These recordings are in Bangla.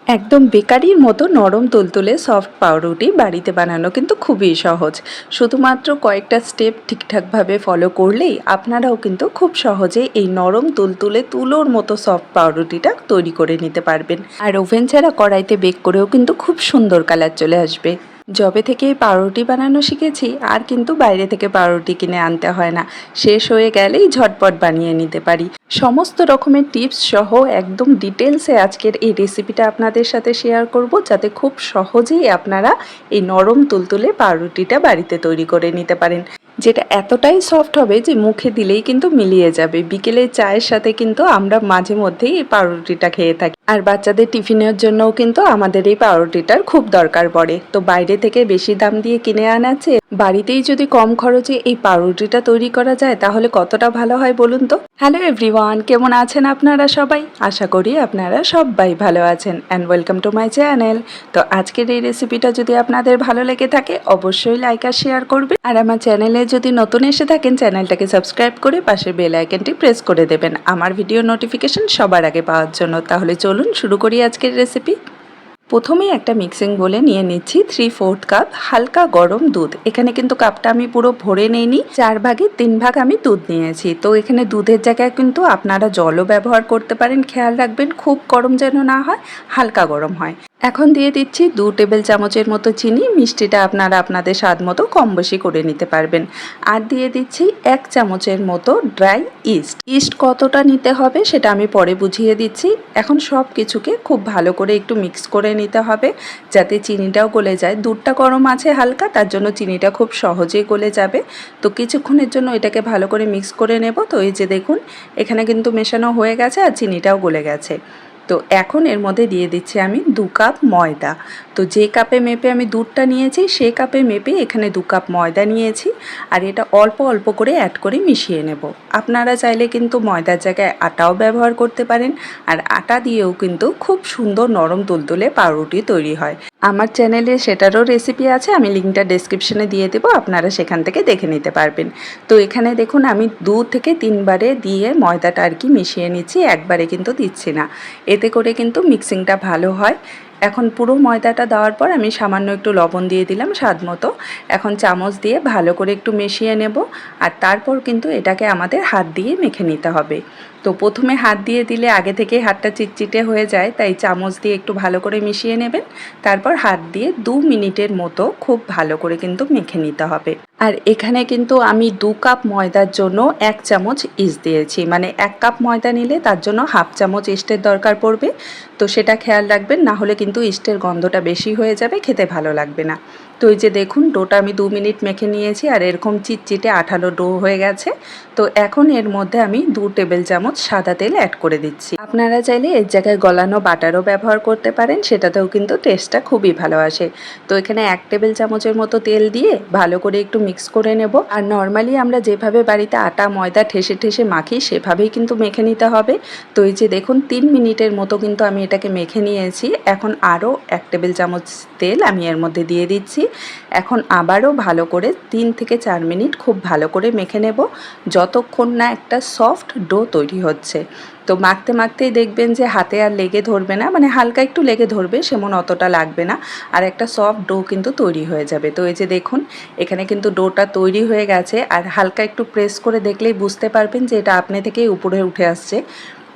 একদম বেকারির মতো নরম তুলতুলে সফট পাউরুটি বাড়িতে বানানো কিন্তু খুবই সহজ। শুধুমাত্র কয়েকটা স্টেপ ঠিকঠাকভাবে ফলো করলেই আপনারাও কিন্তু খুব সহজে এই নরম তুলতুলে তুলোর মতো সফট পাউরুটিটা তৈরি করে নিতে পারবেন। আর ওভেন ছাড়া কড়াইতে বেক করেও কিন্তু খুব সুন্দর কালার চলে আসবে। যবে থেকে এই পাউরুটি বানানো শিখেছি আর কিন্তু বাইরে থেকে পাউরুটি কিনে আনতে হয় না। শেষ হয়ে গেলেই ঝটপট বানিয়ে নিতে পারি। সমস্ত রকমের টিপস সহ একদম ডিটেলসে আজকের এই রেসিপিটা আপনাদের সাথে শেয়ার করব, যাতে খুব সহজেই আপনারা এই নরম তুলতুলে পাউরুটিটা বাড়িতে তৈরি করে নিতে পারেন, যেটা এতটাই সফট হবে যে মুখে দিলেই কিন্তু মিলিয়ে যাবে। বিকেলে চায়ের সাথে কিন্তু আমরা মাঝে মধ্যেই এই পাউরুটিটা খেয়ে থাকি, আর বাচ্চাদের টিফিনের জন্যও কিন্তু আমাদের এই পাউরুটিটার খুব দরকার পড়ে। তো বাইরে থেকে বেশি দাম দিয়ে কিনে আনাচ্ছে, বাড়িতেই যদি কম খরচে এই পাউরুটিটা তৈরি করা যায় তাহলে কতটা ভালো হয় বলুন তো। হ্যালো এভরিওয়ান, কেমন আছেন আপনারা সবাই? আশা করি আপনারা সবাই ভালো আছেন and welcome to my channel. তো আজকের এই রেসিপিটা যদি আপনাদের ভালো লেগে থাকে অবশ্যই লাইক আর শেয়ার করবেন, আর আমার চ্যানেলে যদি নতুন এসে থাকেন চ্যানেলটাকে সাবস্ক্রাইব করে পাশের বেল আইকনটি প্রেস করে দেবেন আমার ভিডিও নোটিফিকেশন সবার আগে পাওয়ার জন্য। তাহলে চলুন শুরু করি আজকের রেসিপি। প্রথমেই একটা মিক্সিং বলে নিয়ে নিচ্ছি 3/4 কাপ হালকা গরম দুধ। এখানে কিন্তু কাপটা আমি পুরো ভরে নিইনি, 4 ভাগের 3 ভাগ আমি দুধ নিয়েছি। তো এখানে দুধের জায়গায় কিন্তু আপনারা জলও ব্যবহার করতে পারেন। খেয়াল রাখবেন খুব গরম যেন না হয়, হালকা গরম হয়। এখন দিয়ে দিচ্ছি 2 টেবিল চামচের মতো চিনি। মিষ্টিটা আপনারা আপনাদের স্বাদ মতো কম বেশি করে নিতে পারবেন। আর দিয়ে দিচ্ছি 1 চামচের মতো ড্রাই ইস্ট। ইস্ট কতটা নিতে হবে সেটা আমি পরে বুঝিয়ে দিচ্ছি। এখন সব কিছুকে খুব ভালো করে একটু মিক্স করে নিতে হবে, যাতে চিনিটাও গলে যায়। দুধটা গরম আছে হালকা, তার জন্য চিনিটা খুব সহজেই গলে যাবে। তো কিছুক্ষণের জন্য এটাকে ভালো করে মিক্স করে নেব। তো এই যে দেখুন এখানে কিন্তু মেশানো হয়ে গেছে আর চিনিটাও গলে গেছে। তো এখন এর মধ্যে দিয়ে দিচ্ছি আমি 2 কাপ ময়দা। তো যে কাপে মেপে আমি দুধটা নিয়েছি সেই কাপে মেপে এখানে 2 কাপ ময়দা নিয়েছি, আর এটা অল্প অল্প করে অ্যাড করে মিশিয়ে নেব। আপনারা চাইলে কিন্তু ময়দার জায়গায় আটাও ব্যবহার করতে পারেন, আর আটা দিয়েও কিন্তু খুব সুন্দর নরম তুলতুলে পাউরুটি তৈরি হয়। আমার চ্যানেলে সেটারও রেসিপি আছে, আমি লিঙ্কটা ডেসক্রিপশনে দিয়ে দেবো, আপনারা সেখান থেকে দেখে নিতে পারবেন। তো এখানে দেখুন আমি 2 থেকে 3 বারে দিয়ে ময়দাটা আর কি মিশিয়ে নিচ্ছি, একবারে কিন্তু দিচ্ছি না। এতে করে কিন্তু মিক্সিংটা ভালো হয়। এখন পুরো ময়দাটা দেওয়ার পর আমি সামান্য একটু লবণ দিয়ে দিলাম স্বাদ মতো। এখন চামচ দিয়ে ভালো করে একটু মিশিয়ে নেব, আর তারপর কিন্তু এটাকে আমাদের হাত দিয়ে মেখে নিতে হবে। তো প্রথমে হাত দিয়ে দিলে আগে থেকেই হাতটা চিটচিটে হয়ে যায়, তাই চামচ দিয়ে একটু ভালো করে মিশিয়ে নেবেন। তারপর হাত দিয়ে 2 মিনিটের মতো খুব ভালো করে কিন্তু মেখে নিতে হবে। আর এখানে কিন্তু আমি 2 কাপ ময়দার জন্য 1 চামচ ইস্ট দিয়েছি, মানে 1 কাপ ময়দা নিলে তার জন্য হাফ চামচ ইস্টের দরকার পড়বে। তো সেটা খেয়াল রাখবেন, না হলে কিন্তু ইস্টের গন্ধটা বেশি হয়ে যাবে, খেতে ভালো লাগবে না। তো এই যে দেখুন ডোটা আমি 2 মিনিট মেখে নিয়েছি আর এরকম চিটচিটে আঠালো ডো হয়ে গেছে। তো এখন এর মধ্যে আমি 2 টেবিল চামচ সাদা তেল অ্যাড করে দিচ্ছি। আপনারা চাইলে এর জায়গায় গলানো বাটারও ব্যবহার করতে পারেন, সেটাতেও কিন্তু টেস্টটা খুবই ভালো আসে। তো এখানে 1 টেবিল চামচের মতো তেল দিয়ে ভালো করে একটু মিক্স করে নেব। আর নর্মালি আমরা যেভাবে বাড়িতে আটা ময়দা ঠেসে ঠেসে মাখি সেভাবেই কিন্তু মেখে নিতে হবে। তো এই যে দেখুন 3 মিনিটের মতো কিন্তু আমি এটাকে মেখে নিয়েছি। এখন আরও 1 টেবিল চামচ তেল আমি এর মধ্যে দিয়ে দিচ্ছি। এখন আবারও ভালো করে 3 থেকে 4 মিনিট খুব ভালো করে মেখে নেব, যতক্ষণ না একটা সফট ডো তৈরি হচ্ছে। তো মাখতে মাখতেই দেখবেন যে হাতে আর লেগে ধরবে না, মানে হালকা একটু লেগে ধরবে, সেমন অতটা লাগবে না, আর একটা সফট ডো কিন্তু তৈরি হয়ে যাবে। তো এই যে দেখুন এখানে কিন্তু ডোটা তৈরি হয়ে গেছে, আর হালকা একটু প্রেস করে দেখলেই বুঝতে পারবেন যে এটা আপনি থেকেই উপরে উঠে আসছে।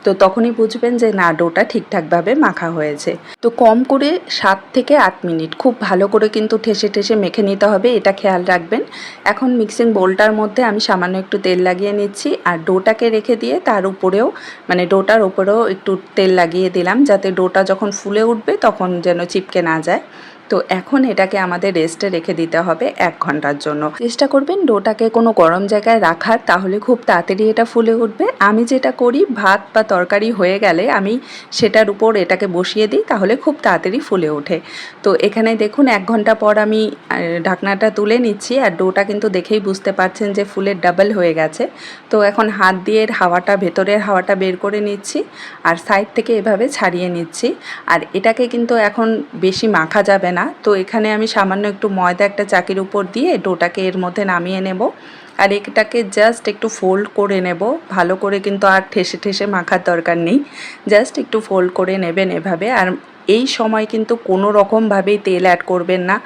তো তখনই বুঝবেন যে না, ডোটা ঠিকঠাকভাবে মাখা হয়েছে। তো কম করে 7 থেকে 8 মিনিট খুব ভালো করে কিন্তু ঠেসে ঠেসে মেখে নিতে হবে, এটা খেয়াল রাখবেন। এখন মিক্সিং বোলটার মধ্যে আমি সামান্য একটু তেল লাগিয়ে নিচ্ছি, আর ডোটাকে রেখে দিয়ে তার উপরেও, মানে ডোটার উপরেও একটু তেল লাগিয়ে দিলাম, যাতে ডোটা যখন ফুলে উঠবে তখন যেন চিপকে না যায়। তো এখন এটাকে আমাদের রেস্টে রেখে দিতে হবে 1 ঘন্টার জন্য। চেষ্টা করবেন ডোটাকে কোনো গরম জায়গায় রাখার, তাহলে খুব তাড়াতাড়ি এটা ফুলে উঠবে। আমি যেটা করি, ভাত বা তরকারি হয়ে গেলে আমি সেটার উপর এটাকে বসিয়ে দিই, তাহলে খুব তাড়াতাড়ি ফুলে ওঠে। তো এখানে দেখুন 1 ঘন্টা পর আমি ঢাকনাটা তুলে নিচ্ছি, আর ডোটা কিন্তু দেখেই বুঝতে পারছেন যে ফুলের ডাবল হয়ে গেছে। তো এখন হাত দিয়ে হাওয়াটা, ভেতরের হাওয়াটা বের করে নিচ্ছি, আর সাইড থেকে এভাবে ছাড়িয়ে নিচ্ছি। আর এটাকে কিন্তু এখন বেশি মাখা যাবে না। তো এখানে আমি সামান্য একটু ময়দা একটা চাকির উপর দিয়ে ডোটাকে এর মধ্যে নামিয়ে নেব, আর এটাকে জাস্ট একটু ফোল্ড করে নেব। ভালো করে কিন্তু আর ঠেসে ঠেসে মাখার দরকার নেই, জাস্ট একটু ফোল্ড করে নেবেন এভাবে। আর এই সময় কিন্তু কোনো রকমভাবেই তেল অ্যাড করবেন না।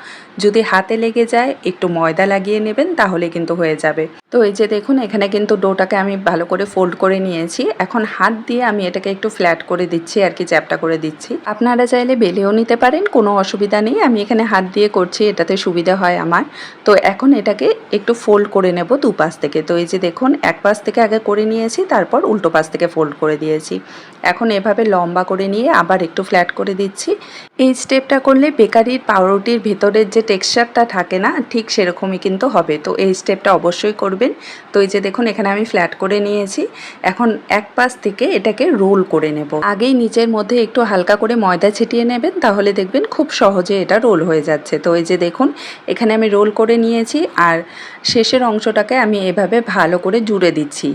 যদি হাতে লেগে যায় একটু ময়দা লাগিয়ে নেবেন, তাহলে কিন্তু হয়ে যাবে। তো এই যে দেখুন, এখানে কিন্তু ডোটাকে আমি ভালো করে ফোল্ড করে নিয়েছি। এখন হাত দিয়ে আমি এটাকে একটু ফ্ল্যাট করে দিচ্ছি আর কি, চ্যাপটা করে দিচ্ছি। আপনারা চাইলে বেলেও নিতে পারেন, কোনো অসুবিধা নেই। আমি এখানে হাত দিয়ে করছি, এটাতে সুবিধা হয় আমার। তো এখন এটাকে একটু ফোল্ড করে নেব দুপাশ থেকে। তো এই যে দেখুন, এক পাশ থেকে আগে করে নিয়েছি, তারপর উল্টো পাশ থেকে ফোল্ড করে দিয়েছি। এখন এভাবে লম্বা করে নিয়ে আবার একটু ফ্ল্যাট করে দিচ্ছি। এই স্টেপটা করলে বেকারির পাউরুটির ভেতরের যে টেক্সচারটা থাকে না, ঠিক সেরকমই কিন্তু হবে। তো এই স্টেপটা অবশ্যই করবেন। তো এই যে দেখুন, এখানে আমি ফ্ল্যাট করে নিয়েছি। এখন এক পাশ থেকে এটাকে রোল করে নেব। আগেই নিচের মধ্যে একটু হালকা করে ময়দা ছিটিয়ে নেবেন, তাহলে দেখবেন খুব সহজে এটা রোল হয়ে যাচ্ছে। তো এই যে দেখুন, এখানে আমি রোল করে নিয়েছি আর শেষের অংশটাকে আমি এভাবে ভালো করে জুড়ে দিচ্ছি।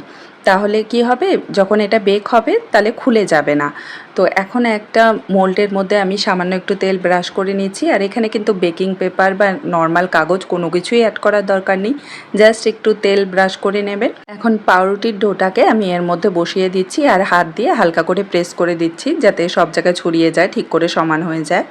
তাহলে কি হবে, যখন এটা বেক হবে তাহলে খুলে যাবে না। তো এখন একটা মোল্ডের মধ্যে আমি সামান্য একটু তেল ব্রাশ করে নিচ্ছি। আর এখানে কিন্তু বেকিং পেপার বা নর্মাল কাগজ কোনো কিছুই অ্যাড করার দরকার নেই, জাস্ট একটু তেল ব্রাশ করে নেবেন। এখন পাউরুটির ডোটাকে আমি এর মধ্যে বসিয়ে দিচ্ছি আর হাত দিয়ে হালকা করে প্রেস করে দিচ্ছি, যাতে সব জায়গায় ছড়িয়ে যায়, ঠিক করে সমান হয়ে যায়।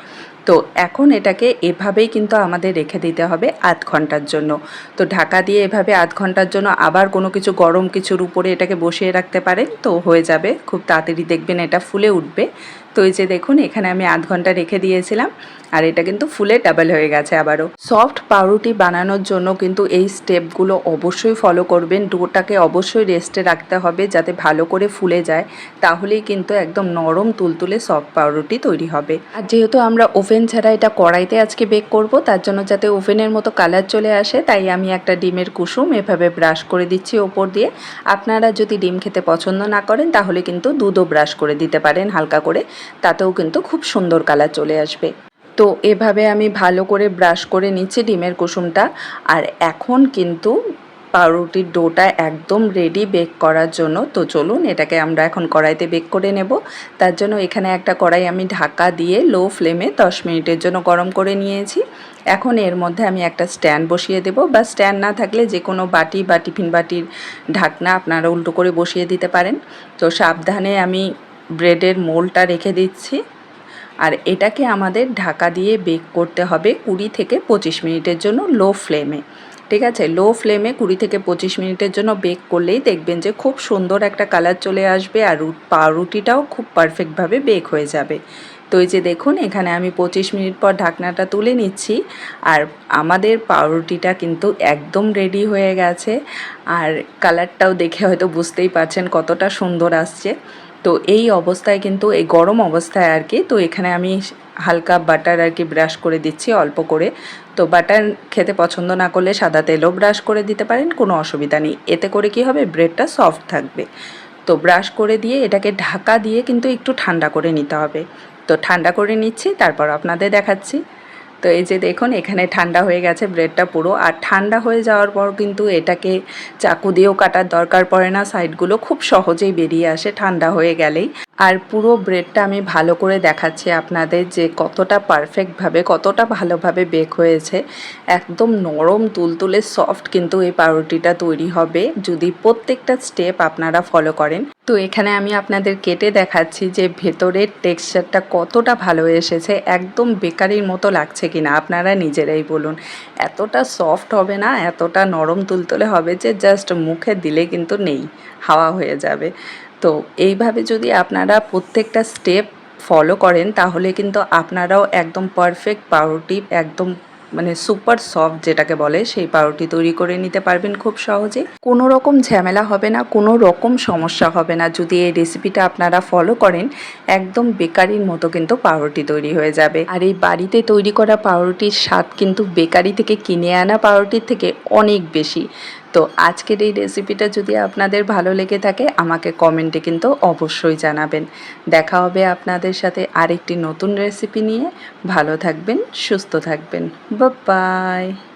তো এখন এটাকে এভাবেই কিন্তু আমাদের রেখে দিতে হবে আধ ঘন্টার জন্য। তো ঢাকা দিয়ে এভাবে আধ ঘন্টার জন্য আবার কোনো কিছু গরম কিছুর উপরে এটাকে বসিয়ে রাখতে পারেন, তো হয়ে যাবে খুব তাড়াতাড়ি, দেখবেন এটা ফুলে উঠবে। তো এই যে দেখুন, এখানে আমি আধ ঘন্টা রেখে দিয়েছিলাম আর এটা কিন্তু ফুলে ডাবল হয়ে গেছে আবারও। সফট পাউরুটি বানানোর জন্য কিন্তু এই স্টেপগুলো অবশ্যই ফলো করবেন। ডোটাকে অবশ্যই রেস্টে রাখতে হবে যাতে ভালো করে ফুলে যায়, তাহলেই কিন্তু একদম নরম তুলতুলে সফট পাউরুটি তৈরি হবে। আর যেহেতু আমরা ওভেন ছাড়া এটা কড়াইতে আজকে বেক করব, তার জন্য যাতে ওভেনের মতো কালার চলে আসে, তাই আমি একটা ডিমের কুসুম এভাবে ব্রাশ করে দিচ্ছি ওপর দিয়ে। আপনারা যদি ডিম খেতে পছন্দ না করেন, তাহলে কিন্তু দুধও ব্রাশ করে দিতে পারেন হালকা করে, তাতেও কিন্তু খুব সুন্দর কালার চলে আসবে। তো এভাবে আমি ভালো করে ব্রাশ করে নিচ্ছি ডিমের কুসুমটা। আর এখন কিন্তু পাউরুটির ডোটা একদম রেডি বেক করার জন্য। তো চলুন এটাকে আমরা এখন কড়াইতে বেক করে নেব। তার জন্য এখানে একটা কড়াই আমি ঢাকা দিয়ে লো ফ্লেমে 10 মিনিটের জন্য গরম করে নিয়েছি। এখন এর মধ্যে আমি একটা স্ট্যান্ড বসিয়ে দেব, বা স্ট্যান্ড না থাকলে যে কোনো বাটি বা টিফিন বাটির ঢাকনা আপনারা উল্টো করে বসিয়ে দিতে পারেন। তো সাবধানে আমি ব্রেডের মোলটা রেখে দিচ্ছি। আর এটাকে আমাদের ঢাকা দিয়ে বেক করতে হবে 20 থেকে 25 মিনিটের জন্য লো ফ্লেমে। ঠিক আছে, লো ফ্লেমে 20 থেকে 25 মিনিটের জন্য বেক করলেই দেখবেন যে খুব সুন্দর একটা কালার চলে আসবে আর পাউরুটিটাও খুব পারফেক্টভাবে বেক হয়ে যাবে। তো এই যে দেখুন, এখানে আমি 25 মিনিট পর ঢাকনাটা তুলে নিচ্ছি আর আমাদের পাউরুটিটা কিন্তু একদম রেডি হয়ে গেছে। আর কালারটাও দেখে হয়তো বুঝতেই পারছেন কতটা সুন্দর আসছে। তো এই অবস্থায় কিন্তু, এই গরম অবস্থায় আর কি, তো এখানে আমি হালকা বাটার আর কি ব্রাশ করে দিচ্ছি অল্প করে। তো বাটার খেতে পছন্দ না করলে সাদা তেলও ব্রাশ করে দিতে পারেন, কোনো অসুবিধা নেই। এতে করে কি হবে, ব্রেডটা সফট থাকবে। তো ব্রাশ করে দিয়ে এটাকে ঢাকা দিয়ে কিন্তু একটু ঠান্ডা করে নিতে হবে। তো ঠান্ডা করে নিচ্ছি, তারপর আপনাদের দেখাচ্ছি। তো এই যে দেখুন, এখানে ঠান্ডা হয়ে গেছে ব্রেডটা পুরো। আর ঠান্ডা হয়ে যাওয়ার পর কিন্তু এটাকে চাকু দিয়েও কাটার দরকার পড়ে না, সাইডগুলো খুব সহজেই বেরিয়ে আসে ঠান্ডা হয়ে গেলেই। আর পুরো ব্রেডটা আমি ভালো করে দেখাচ্ছি আপনাদের যে কতটা পারফেক্টভাবে, কতটা ভালোভাবে বেক হয়েছে। একদম নরম তুলতুলে সফট কিন্তু এই পাউরুটিটা তৈরি হবে যদি প্রত্যেকটা স্টেপ আপনারা ফলো করেন। তো এখানে আমি আপনাদের কেটে দেখাচ্ছি যে ভেতরের টেক্সচারটা কতটা ভালো এসেছে, একদম বেকারির মতো লাগছে কিনা আপনারা নিজেরাই বলুন। এতটা সফট হবে না, এতটা নরম তুলতুলে হবে যে জাস্ট মুখে দিলে কিন্তু নেই, হাওয়া হয়ে যাবে। তো এইভাবে যদি আপনারা প্রত্যেকটা স্টেপ ফলো করেন, তাহলে কিন্তু আপনারাও একদম পারফেক্ট পাউরুটি, একদম মানে সুপার সফট যেটাকে বলে, সেই পাউরুটি তৈরি করে নিতে পারবেন খুব সহজে। কোনো রকম ঝামেলা হবে না, কোনো রকম সমস্যা হবে না যদি এই রেসিপিটা আপনারা ফলো করেন। একদম বেকারির মতো কিন্তু পাউরুটি তৈরি হয়ে যাবে। আর এই বাড়িতে তৈরি করা পাউরুটির স্বাদ কিন্তু বেকারি থেকে কিনে আনা পাউরুটির থেকে অনেক বেশি। তো আজকের এই রেসিপিটা যদি আপনাদের ভালো লেগে থাকে, আমাকে কমেন্টে কিন্তু অবশ্যই জানাবেন। দেখা হবে আপনাদের সাথে আরেকটি নতুন রেসিপি নিয়ে। ভালো থাকবেন, সুস্থ থাকবেন। Bye bye.